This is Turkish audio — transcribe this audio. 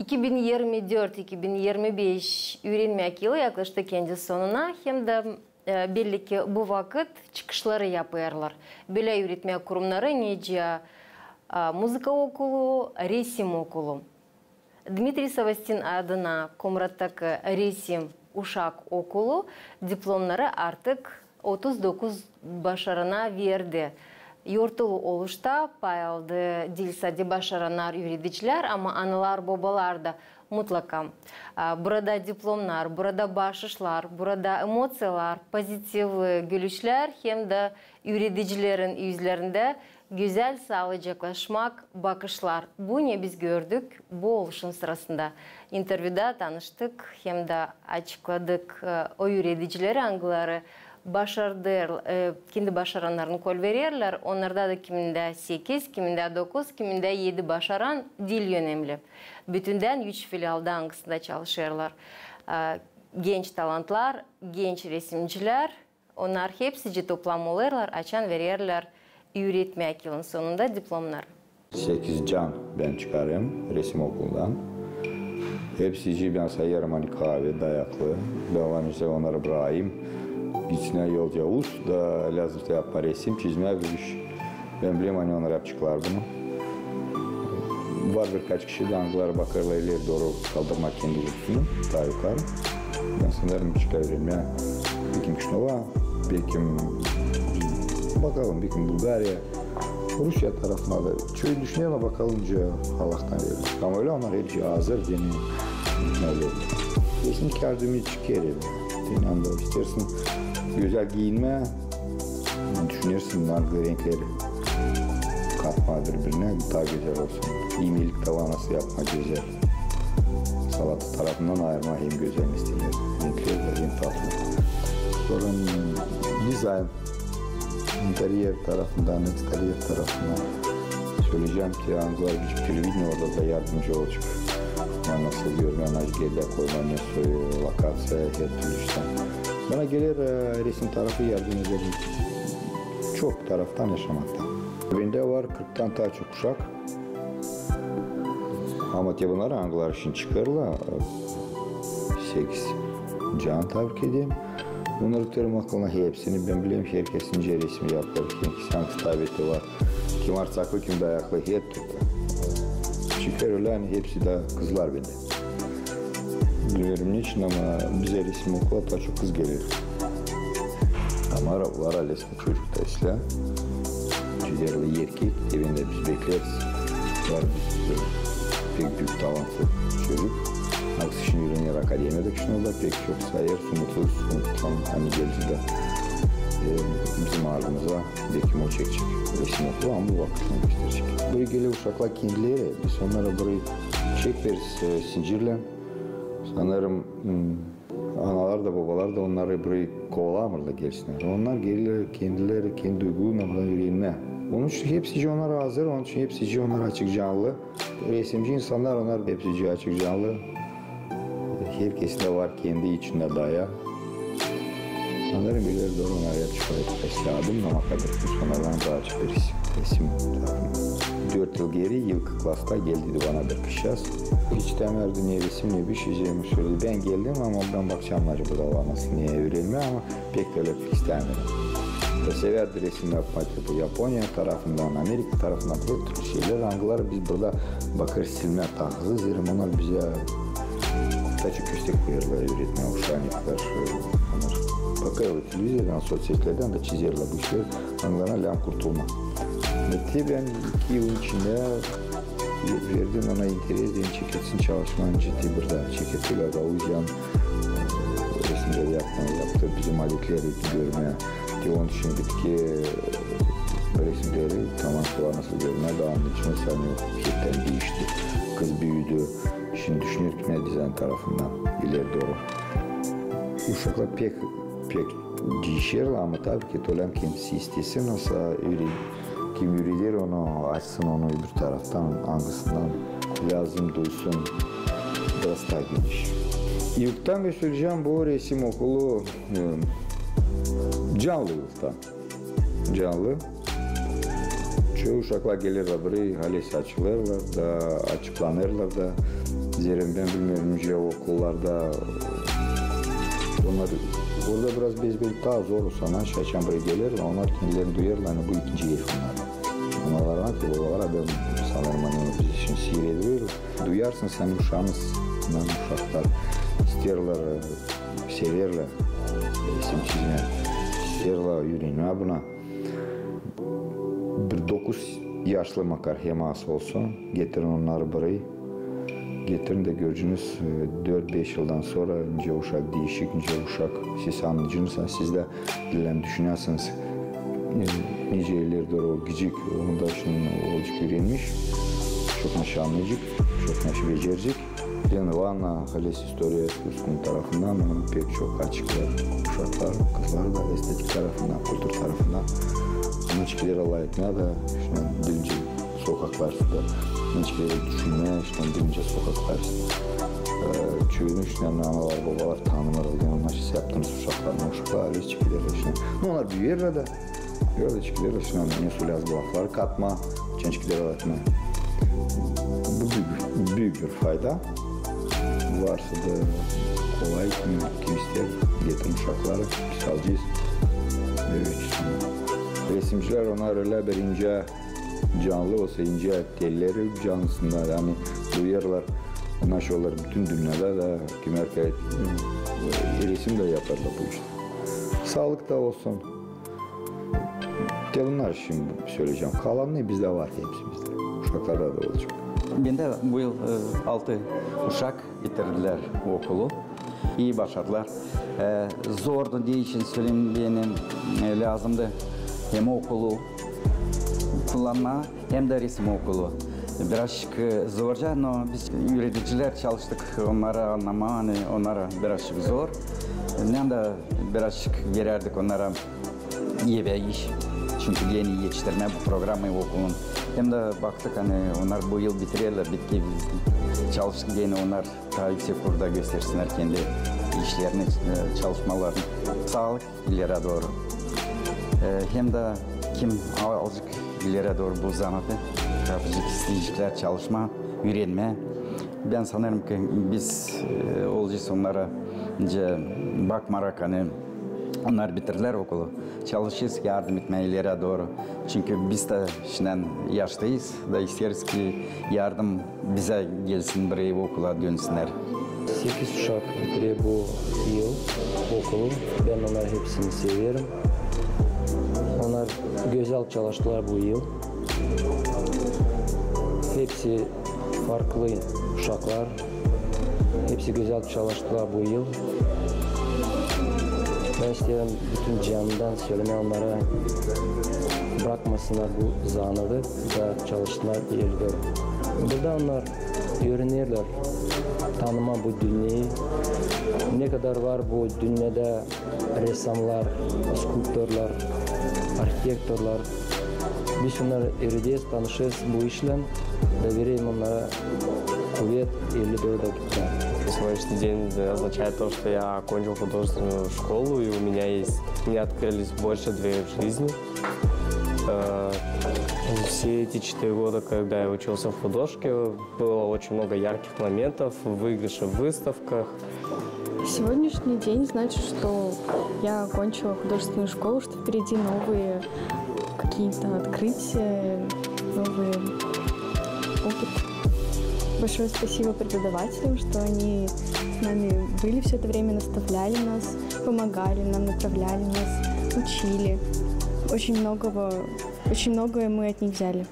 2024-2025 öğrenmek yılı yaklaştı kendi sonuna. Hem de belli ki bu vakit çıkışları yapıyorlar. Böyle öğretme kurumları nece müzik okulu, resim okulu. Dmitri Savastin adına Komrat'taki resim uşak okulu diplomları artık 39 başarına verdi. Yurtulu oluşta payaldı dilsadi başaranlar öğreticiler ama analar babalar da mutlaka. Burada diplomlar, burada başışlar, burada emosiyalar, pozitif gülüşler hem de öğreticilerin yüzlerinde güzel sağlıcaklaşmak bakışlar. Bunu biz gördük bu oluşum sırasında. İnterviüde tanıştık hem de açıkladık o öğreticileri hangileri başardılar, kendi başaranlarını kol verirler. Onlarda da kiminde 8, kiminde 9, kiminde 7 başaran dil önemli. Bütünden 3 filialda hangisinde çalışıyorlar. Genç talantlar, genç resimciler, onlar hepsi toplam oluyorlar, açan verirler öğretmek yılın sonunda diplomlar. 8 can ben çıkarıyorum resim okulundan. Hepsi ben sayarım hani kahve, dayaklı. Devam işte onları bırakayım. İçine yol Yavuz da lazımsa yapma resim, çizme bir iş. Ben bileyim hani onları yap çıkardım. Var birkaç kişi de hangileri bakarlar ileri doğru kaldırmak kendi yurtunu daha yukarı. Ben sanırım çıkarıyorum ya. Bekim Küşnova, bekim bakalım, bekim Bulgarya, Rusya tarafına da. Şöyle düşünüyorum ama bakılınca Allah'tan verir. Ama öyle onlar hepsi hazır deniyor. Resim kardımı çıkarıyor. Senin anda istersin güzel giyinme, düşünürsün hangi renkleri katma birbirine daha güzel olsun. İğmelik tavanası yapma güzel. Salata tarafından ayırma hem güzel istiyor. Renkleri de hem tatlı. Sonra dizayn, interiyer tarafından, exterior tarafından söyleyeceğim ki hangiler bir televizyon orada da yardımcı olacak. Yani nasıl görmenaj, geriye koyma, ne soyu, lokasya, her türlü işte. Bana gelir resim tarafı yardım ederim. Çok taraftan yaşamakta. Bende var 40'tan daha çok uşak. Ama bunları hangiler için çıkarırlar. 8 can tebrik edeyim. Bunları tutarım aklına hepsini. Ben bileyim ki herkesin resmi yapar. Kim hangisi tabeti var. Kim artsaklı, kim dayaklı. Hep tutar. Çıkarırlar yani hepsi de kızlar bende. Bilmiyorum niçin ama bize resim okula daha çok kız gelir. Ama var ailesinde çocuk da isla. Ciderli erkek evinde biz bekleriz. Var biz pek büyük talantlı çocuk. Aksi şimdi ürünler akademiyede kışın pek çok sayar. Sumutlu hani geldi de bizim ağrımıza belki o çekecek. Resim okulu ama bu vakitini gösterecek. Buraya gelen uşaklar kendileri biz onlara burayı çek veririz zincirle. Sanırım analar da babalar da onları burayı kovalamırlar gelsinler. Onlar gelirler kendileri, kendi duygularına buradan yürüyenler. Onun için hepsi onlar hazır, onun için hepsi onlar açık canlı. Resimci insanlar onlar hepsi açık canlı. Herkesin de var kendi içinde daya. Sanırım ileri doğru onlara çıkarıp esladım ama kadar sonradan daha açık bir resim. 4 yıl geri yılkı klasta geldiydi bana bir kışyaz. Hiç demerdi niye resim ne bir şey söyledi. Ben geldim ama ondan bakacağım acaba da nasıl niye öğrenmiyor ama pek de öyle istemedim. Severdi resim yapmayı bu Japonya tarafından, Amerika tarafından bu tür şeyler. Hangileri biz burada bakır silme takızız. Onlar bize taçı köstek koyarlar öğretmeye uşağınlıklar. Bakarlar televizyondan, sosyetlerden de çizerler bu işler. Hangilerine lan kurtulma. Ve ben 2 yıl içinde verdim ona interes edin çeketsin çalışmanın ciddi bir daha çeketiler de o yüzden resimleri yaptı bizim adetleri görmeye onun için bitki resimleri tamam var nasıl görmeye daha anlayışına sanıyor hepten değişti kız büyüdü şimdi düşünüyor ki ne dizayn tarafından ileri doğru uşaklar pek değişirler ama tabii ki Tolem kendisi istesin nasıl kim yürüyer onu açsın onu öbür taraftan hangisinden lazım duysun biraz daha geniş. Yurttan göstereceğim bu resim okulu canlı yurttan. Canlı. Şu uşaklar gelirler buraya, halesi açılırlar da, açıklanırlar da. Zerim ben bilmiyorum ki okullarda onlar orada biraz bezbel daha zor olsa şaşan buraya gelirler, onlar kendilerini duyarlar, hani bu ikinci yer onlar. Onlara ki babalara ben sanırım hani biz için sihir ediyoruz. Duyarsın sen uşağınızdan uşaklar isterler, severler, isim çizme, isterler yüreğine buna. Bir 9 yaşlı makar heması olsun, getirin onları buraya. Getirin de görürsünüz 4-5 yıldan sonra ince uşak değişik, ince uşak siz anlayıcınızsan siz de dilem düşünüyorsunuz. Nice yerlerdir o gıcık, onu da şimdi olacak öğrenmiş. Çok naşı anlayacak, çok naşı becerecek. Yani Vanna Hales Historia Kursu'nun tarafından pek çok açıklar. Uşaklar, kızlar da estetik tarafından, kültür tarafından. Nişkileri layıkına da birinci sokaklar da nişkileri düşünme, birinci sokaklar çöğünüş, analar, babalar tanımlar aldı. Onlar siz yaptığınız uşaklar, nişkileri onlar büyüyorlar da. Böyle çıkıyorlar, ne söyleyeceğiz bu lafları katma, çençkileri alatma. Bu büyük bir fayda. Varsa da kolay, kim ister, getirin uşakları, biz alacağız. Resimciler onlar öyle bir ince canlı olsa, ince telleri canlısında yani duyarlar. Onlar şolar bütün dünyada da kim erkek resim de yaparlar bu işte. Sağlık da olsun. Bunlar şimdi söyleyeceğim. Kalan ne bizde var hepsimizde. Uşaklarda da olacak. Ben de bu yıl 6 uşak bitirdiler okulu. İyi başardılar. Zordu diye için söylemem lazımdı. Hem okulu kullanma hem de resim okulu. Birazcık zorca ama biz üreticiler çalıştık. Onlara anlama, hani onlara birazcık zor. Hem de birazcık verirdik onlara iyi bir iş. Çünkü yeni yetiştirme bu programı okulun. Hem de baktık hani onlar bu yıl bitirirler, bitki çalıştık yine onlar daha yüksek kurda göstersinler kendi işlerini, çalışmalarını. Sağlık ileri doğru. Hem de kim azıcık ileri doğru bu zanatı yapacak isteyecekler çalışma, öğrenme. Ben sanırım ki biz olacağız onlara bakmarak hani onlar bitirdiler okulu. Çalışırız yardım etmeye ileri doğru. Çünkü biz de şimdiden yaşlıyız da isteriz ki yardım bize gelsin buraya okula dönsünler. 8 uşak bitiriyor bu yıl okulu. Ben onları hepsini seviyorum. Onlar güzel çalıştılar bu yıl. Hepsi farklı uşaklar. Hepsi güzel çalıştılar bu yıl. Ben isterim bütün canımdan söylemeye onlara bırakmasınlar bu zanadı da çalıştılar ileride. Burada onlar öğrenirler, tanıma bu dünyayı. Ne kadar var bu dünyada ressamlar, skulptörler, arhitektörler. Biz onları öğreneceğiz, tanışırız bu işle da vereyim onlara kuvvet ileride de gittiler. Сегодняшний день означает то, что я окончил художественную школу, и у меня открылись больше дверей в жизни. Все эти 4 года, когда я учился в художке, было очень много ярких моментов, выигрышей в выставках. Сегодняшний день значит, что я окончила художественную школу, что впереди новые какие-то открытия, новый опыт. Большое спасибо преподавателям, что они с нами были все это время, наставляли нас, помогали нам, направляли нас, учили. Очень многое мы от них взяли.